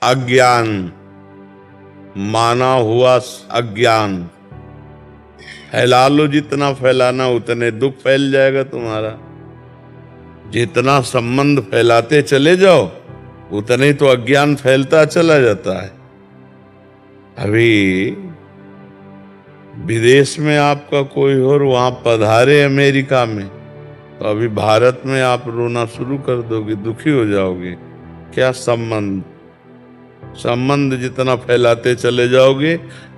अज्ञान, माना हुआ अज्ञान। फैला लो, जितना फैलाना उतने दुख फैल जाएगा तुम्हारा। जितना संबंध फैलाते चले जाओ उतने तो अज्ञान फैलता चला जाता है। अभी विदेश में आपका कोई और वहां पधारे अमेरिका में, तो अभी भारत में आप रोना शुरू कर दोगे, दुखी हो जाओगे। क्या संबंध? संबंध जितना फैलाते चले जाओगे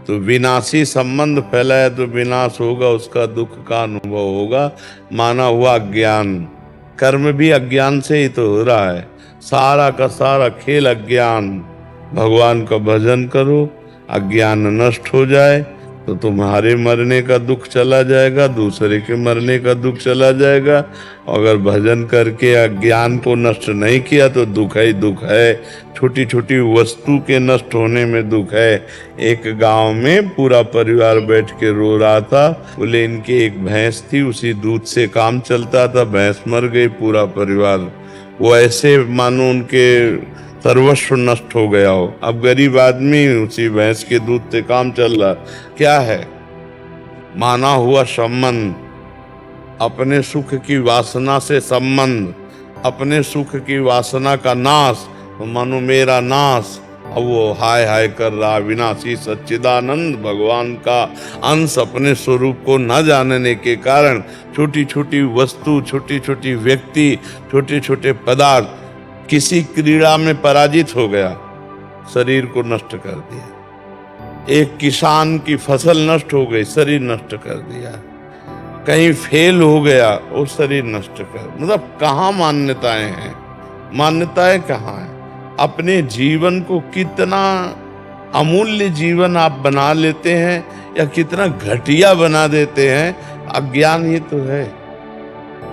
तो विनाशी संबंध फैलाया तो विनाश होगा, उसका दुख का अनुभव होगा। माना हुआ अज्ञान, कर्म भी अज्ञान से ही तो हो रहा है। सारा का सारा खेल अज्ञान। भगवान का भजन करो, अज्ञान नष्ट हो जाए तो तुम्हारे मरने का दुख चला जाएगा, दूसरे के मरने का दुख चला जाएगा। अगर भजन करके अज्ञान को नष्ट नहीं किया तो दुख ही दुख है। छोटी छोटी वस्तु के नष्ट होने में दुख है। एक गांव में पूरा परिवार बैठ के रो रहा था। बोले इनकी एक भैंस थी, उसी दूध से काम चलता था, भैंस मर गई, पूरा परिवार वो ऐसे मानो उनके सर्वस्व नष्ट हो गया हो। अब गरीब आदमी उसी भैंस के दूध से काम चल रहा। क्या है? माना हुआ संबंध, अपने सुख की वासना से संबंध, अपने सुख की वासना का नाश, तो मानो मेरा नाश। अब वो हाय हाय कर रहा। विनाशी सच्चिदानंद भगवान का अंश अपने स्वरूप को न जानने के कारण छोटी छोटी वस्तु, छोटी छोटी व्यक्ति, छोटे छोटे पदार्थ, किसी क्रीड़ा में पराजित हो गया, शरीर को नष्ट कर दिया। एक किसान की फसल नष्ट हो गई, शरीर नष्ट कर दिया। कहीं फेल हो गया, वो शरीर नष्ट कर, मतलब कहाँ मान्यताएं हैं? मान्यताएं कहाँ हैं? अपने जीवन को कितना अमूल्य जीवन आप बना लेते हैं या कितना घटिया बना देते हैं, अज्ञान ही तो है।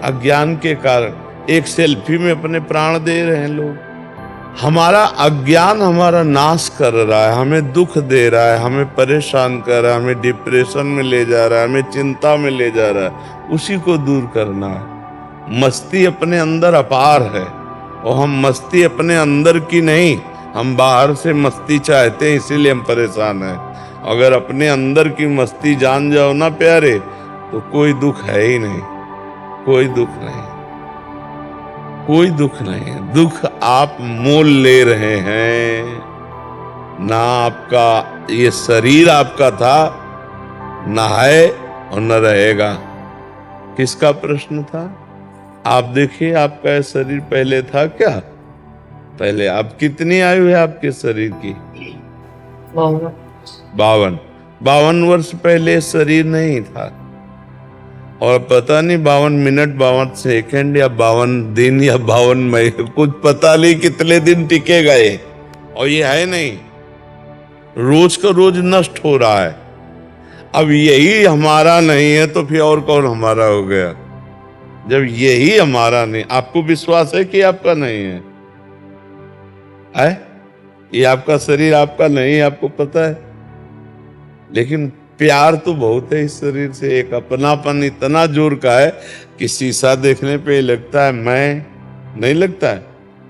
अज्ञान के कारण एक सेल्फी में अपने प्राण दे रहे हैं लोग। हमारा अज्ञान हमारा नाश कर रहा है, हमें दुख दे रहा है, हमें परेशान कर रहा है, हमें डिप्रेशन में ले जा रहा है, हमें चिंता में ले जा रहा है। उसी को दूर करना है। मस्ती अपने अंदर अपार है और हम मस्ती अपने अंदर की नहीं, हम बाहर से मस्ती चाहते हैं, इसीलिए हम परेशान हैं। अगर अपने अंदर की मस्ती जान जाओ ना प्यारे, तो कोई दुख है ही नहीं, कोई दुख नहीं, कोई दुख नहीं है। दुख आप मोल ले रहे हैं ना। आपका ये शरीर आपका था, ना है और न रहेगा। किसका प्रश्न था? आप देखिए, आपका ये शरीर पहले था क्या? पहले आप कितनी आयु है आपके शरीर की? 52 वर्ष पहले शरीर नहीं था। और पता नहीं 52 मिनट, 52 सेकंड या 52 दिन या 52 महीने, कुछ पता नहीं कितने दिन टिकेगा ये। और ये है नहीं, रोज का रोज नष्ट हो रहा है। अब यही हमारा नहीं है तो फिर और कौन हमारा हो गया? जब यही हमारा नहीं, आपको विश्वास है कि आपका नहीं है? ये आपका शरीर आपका नहीं है, आपको पता है। लेकिन प्यार तो बहुत है इस शरीर से। एक अपनापन इतना जोर का है कि शीशा देखने पे लगता है मैं, नहीं लगता है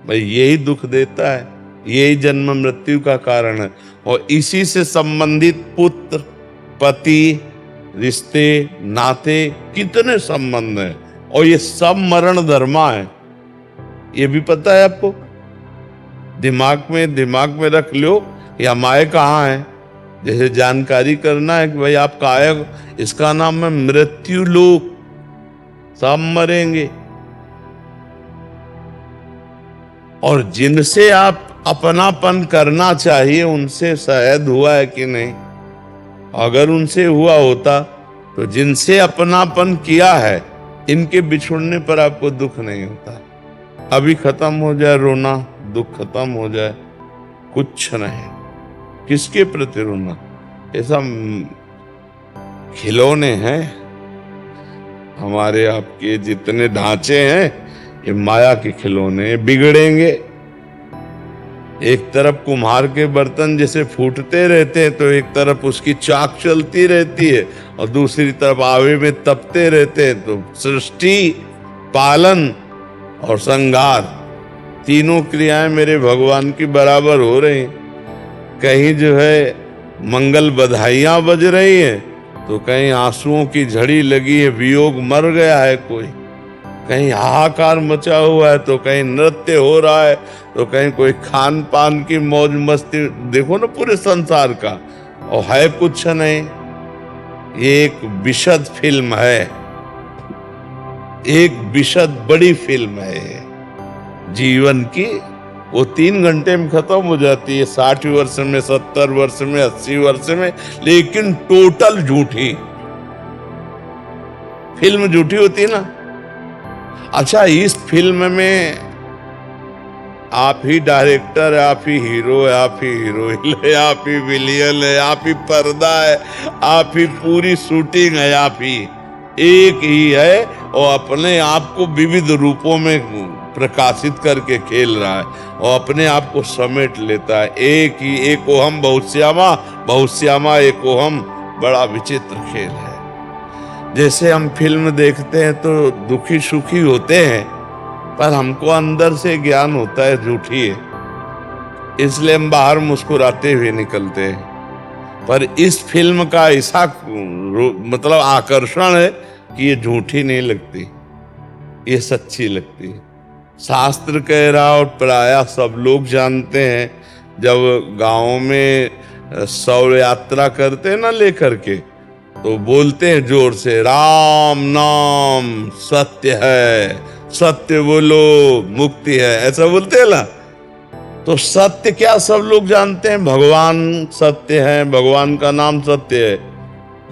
भाई। यही दुख देता है, यही जन्म मृत्यु का कारण है। और इसी से संबंधित पुत्र, पति, रिश्ते, नाते, कितने संबंध हैं। और ये सब मरण धर्मा है, ये भी पता है आपको। दिमाग में रख लो, या माए कहाँ है। जैसे जानकारी करना है कि भाई आप काय, इसका नाम है मृत्यु लोक। सब मरेंगे। और जिनसे आप अपनापन करना चाहिए उनसे शायद हुआ है कि नहीं? अगर उनसे हुआ होता तो जिनसे अपनापन किया है, इनके बिछुड़ने पर आपको दुख नहीं होता। अभी खत्म हो जाए रोना, दुख खत्म हो जाए, कुछ नहीं। किसके प्रति रोना? ऐसा खिलौने हैं हमारे, आपके जितने ढांचे हैं ये माया के खिलौने, बिगड़ेंगे। एक तरफ कुम्हार के बर्तन जैसे फूटते रहते हैं तो एक तरफ उसकी चाक चलती रहती है और दूसरी तरफ आवे में तपते रहते हैं। तो सृष्टि, पालन और संहार, तीनों क्रियाएं मेरे भगवान की बराबर हो रही हैं। कहीं जो है मंगल बधाइयां बज रही हैं, तो कहीं आंसुओं की झड़ी लगी है, वियोग मर गया है कोई, कहीं हाहाकार मचा हुआ है, तो कहीं नृत्य हो रहा है, तो कहीं कोई खान पान की मौज मस्ती। देखो ना पूरे संसार का, और है कुछ नहीं। ये एक विशद फिल्म है, एक विशद बड़ी फिल्म है ये जीवन की। वो 3 घंटे में खत्म हो जाती है, 60 वर्ष में, 70 वर्ष में, 80 वर्ष में, लेकिन टोटल झूठी फिल्म, झूठी होती है ना। अच्छा, इस फिल्म में आप ही डायरेक्टर है, आप ही हीरो है, आप ही हीरोइन है, आप ही विलियन है, आप ही पर्दा है, आप ही पूरी शूटिंग है, आप ही एक ही है, और अपने आप को विविध रूपों में प्रकाशित करके खेल रहा है और अपने आप को समेट लेता है। एक ही एक ओहम बहुश्यामा, बहुश्यामा एक ओहम, बड़ा विचित्र खेल है। जैसे हम फिल्म देखते हैं तो दुखी सुखी होते हैं, पर हमको अंदर से ज्ञान होता है झूठी है, इसलिए हम बाहर मुस्कुराते हुए निकलते हैं। पर इस फिल्म का ऐसा मतलब आकर्षण है कि ये झूठी नहीं लगती, ये सच्ची लगती है। शास्त्र कह रहा और प्रायः सब लोग जानते हैं, जब गाँव में शव यात्रा करते हैं ना लेकर के, तो बोलते हैं जोर से, राम नाम सत्य है, सत्य बोलो मुक्ति है, ऐसा बोलते हैं ना। तो सत्य क्या सब लोग जानते हैं, भगवान सत्य है, भगवान का नाम सत्य है,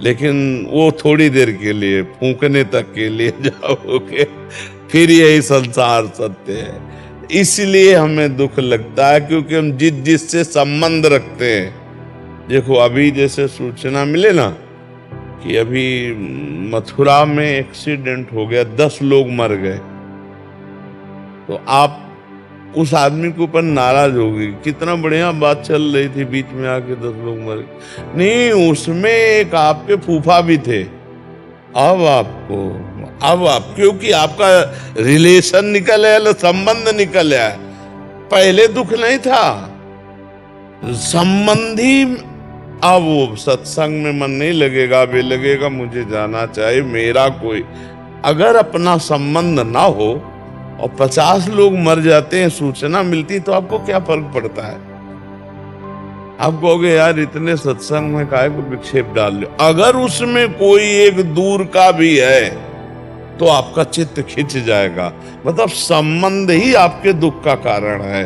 लेकिन वो थोड़ी देर के लिए, फूंकने तक के लिए जाओगे, फिर यही संसार सत्य है। इसलिए हमें दुख लगता है, क्योंकि हम जिससे संबंध रखते हैं। देखो अभी जैसे सूचना मिले ना कि अभी मथुरा में एक्सीडेंट हो गया, 10 लोग मर गए, तो आप उस आदमी के ऊपर नाराज होगी, कितना बढ़िया बात चल रही थी, बीच में आके 10 लोग मर गए। नहीं, उसमें एक आपके फूफा भी थे। अब आप क्योंकि आपका रिलेशन निकल आया, संबंध निकल आया, पहले दुख नहीं था, संबंधी। अब वो सत्संग में मन नहीं लगेगा, वे लगेगा मुझे जाना चाहिए, मेरा कोई। अगर अपना संबंध ना हो और 50 लोग मर जाते हैं, सूचना मिलती, तो आपको क्या फर्क पड़ता है? आप कहोगे यार इतने सत्संग में काहे को विक्षेप डाल लो। अगर उसमें कोई एक दूर का भी है तो आपका चित्त खिंच जाएगा, मतलब संबंध ही आपके दुख का कारण है।